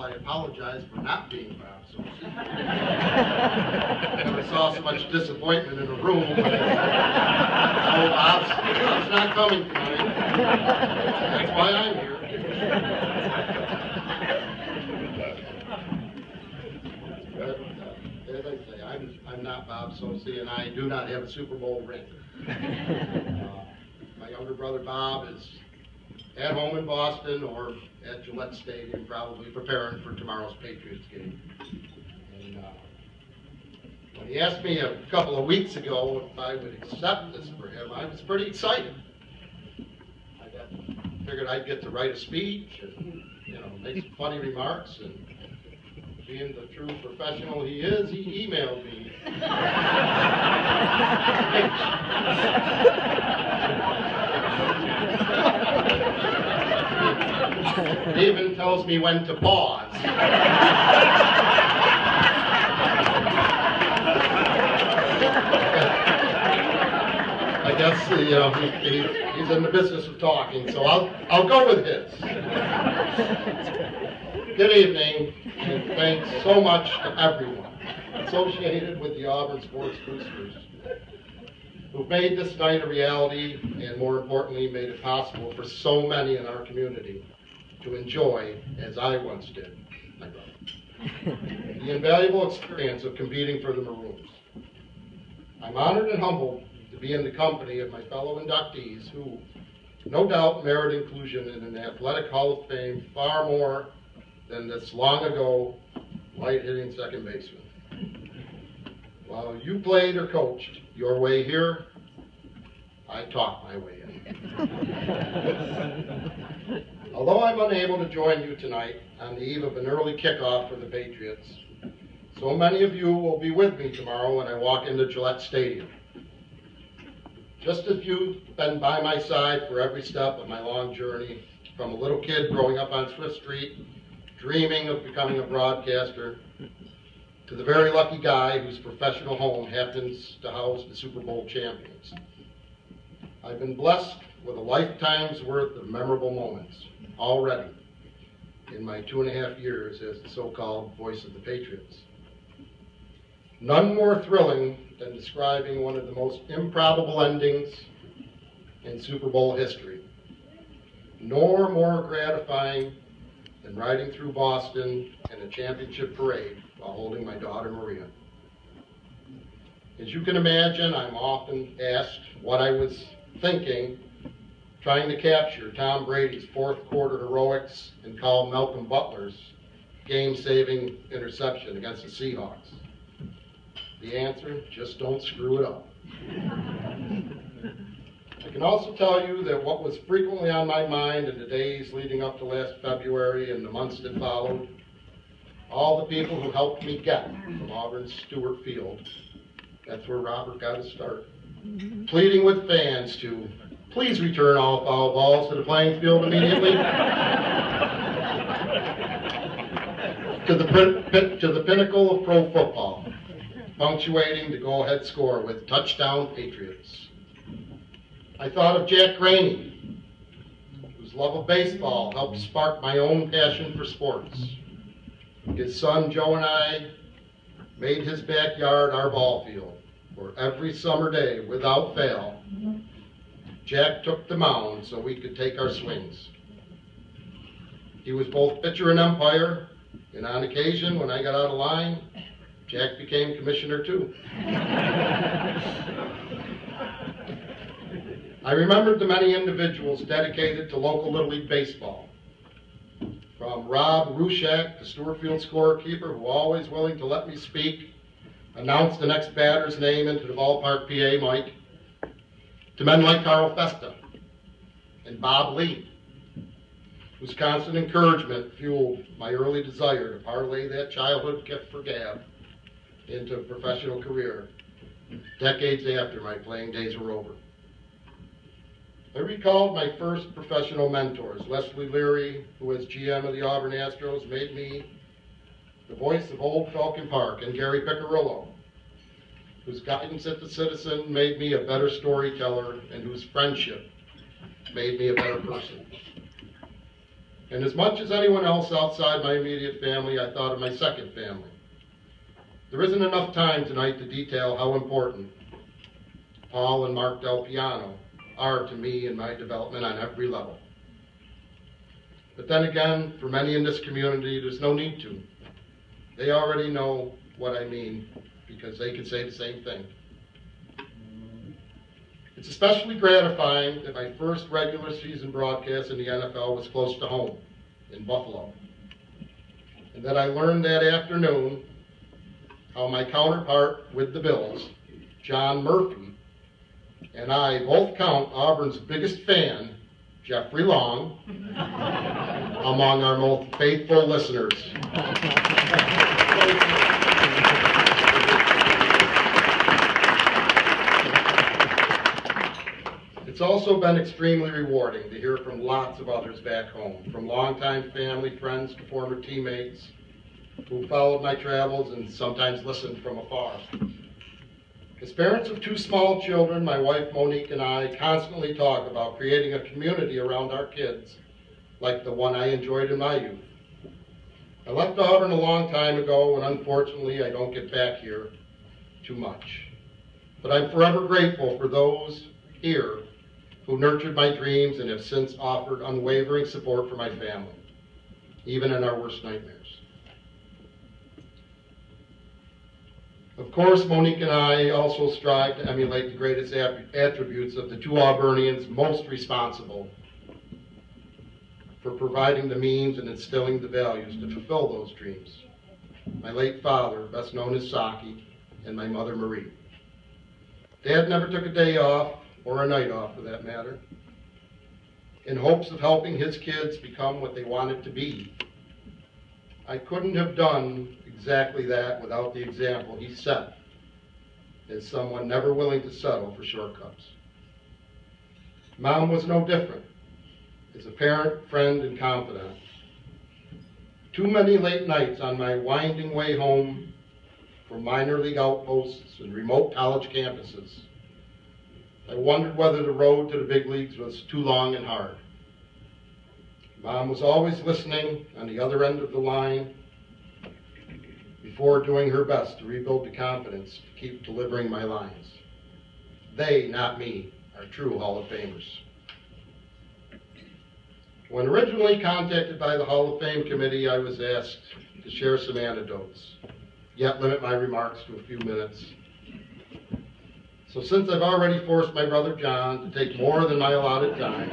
I apologize for not being Bob Sosi. I never saw so much disappointment in a room. Oh, Bob's not coming tonight. That's why I'm here. But, as I say, I'm not Bob Sosi, and I do not have a Super Bowl ring. My younger brother Bob is at home in Boston or at Gillette Stadium, probably preparing for tomorrow's Patriots game. And when he asked me a couple of weeks ago if I would accept this for him, I was pretty excited. I figured I'd get to write a speech and, make some funny remarks. And being the true professional he is, he emailed me. It even tells me when to pause. I guess he's in the business of talking, so I'll go with his. Good evening, and thanks so much to everyone associated with the Auburn Sports Boosters who've made this night a reality, and more importantly, made it possible for so many in our community to enjoy, as I once did, my brother, the invaluable experience of competing for the Maroons. I'm honored and humbled to be in the company of my fellow inductees who, no doubt, merit inclusion in an athletic Hall of Fame far more than this long ago light-hitting second baseman. While you played or coached your way here, I talked my way in. Although I'm unable to join you tonight on the eve of an early kickoff for the Patriots, so many of you will be with me tomorrow when I walk into Gillette Stadium. Just as you've been by my side for every step of my long journey, from a little kid growing up on Swift Street, dreaming of becoming a broadcaster, to the very lucky guy whose professional home happens to house the Super Bowl champions. I've been blessed with a lifetime's worth of memorable moments already in my 2.5 years as the so-called voice of the Patriots. None more thrilling than describing one of the most improbable endings in Super Bowl history, nor more gratifying than riding through Boston in a championship parade while holding my daughter Maria. As you can imagine, I'm often asked what I was thinking trying to capture Tom Brady's fourth quarter heroics and call Malcolm Butler's game-saving interception against the Seahawks. The answer, just don't screw it up. I can also tell you that what was frequently on my mind in the days leading up to last February and the months that followed, all the people who helped me get from Auburn's Stewart Field, that's where Robert got his start, pleading with fans to please return all foul balls to the playing field immediately, to the pinnacle of pro football, punctuating the go-ahead score with touchdown Patriots. I thought of Jack Graney, whose love of baseball helped spark my own passion for sports. His son Joe and I made his backyard our ball field, where every summer day, without fail, Jack took the mound so we could take our swings. He was both pitcher and umpire, and on occasion, when I got out of line, Jack became commissioner too. I remembered the many individuals dedicated to local Little League baseball, from Rob Rushak, the Stewart Field scorekeeper, who always willing to let me speak, announce the next batter's name into the ballpark PA mic, to men like Carl Festa and Bob Lee, whose constant encouragement fueled my early desire to parlay that childhood gift for gab into a professional career decades after my playing days were over. I recalled my first professional mentors, Leslie Leary, who as GM of the Auburn Astros made me the voice of Old Falcon Park, and Gary Piccirillo, whose guidance at the Citizen made me a better storyteller and whose friendship made me a better person. And as much as anyone else outside my immediate family, I thought of my second family. There isn't enough time tonight to detail how important Paul and Mark Del Piano are to me and my development on every level. But then again, for many in this community, there's no need to. They already know what I mean because they can say the same thing. It's especially gratifying that my first regular season broadcast in the NFL was close to home, in Buffalo. And that I learned that afternoon how my counterpart with the Bills, John Murphy, and I both count Auburn's biggest fan, Jeffrey Long, among our most faithful listeners. It's also been extremely rewarding to hear from lots of others back home, from longtime family, friends, to former teammates who followed my travels and sometimes listened from afar. As parents of two small children, my wife Monique and I constantly talk about creating a community around our kids like the one I enjoyed in my youth. I left Auburn a long time ago, and unfortunately I don't get back here too much. But I'm forever grateful for those here who nurtured my dreams and have since offered unwavering support for my family, even in our worst nightmares. Of course, Monique and I also strive to emulate the greatest attributes of the two Auburnians most responsible for providing the means and instilling the values to fulfill those dreams. My late father, best known as Saki, and my mother Marie. Dad never took a day off, or a night off for that matter, in hopes of helping his kids become what they wanted to be. I couldn't have done exactly that without the example he set as someone never willing to settle for shortcuts. Mom was no different, as a parent, friend, and confidant. Too many late nights on my winding way home from minor league outposts and remote college campuses, I wondered whether the road to the big leagues was too long and hard. Mom was always listening on the other end of the line before doing her best to rebuild the confidence to keep delivering my lines. They, not me, are true Hall of Famers. When originally contacted by the Hall of Fame committee, I was asked to share some anecdotes, yet limit my remarks to a few minutes. So since I've already forced my brother John to take more than my allotted time,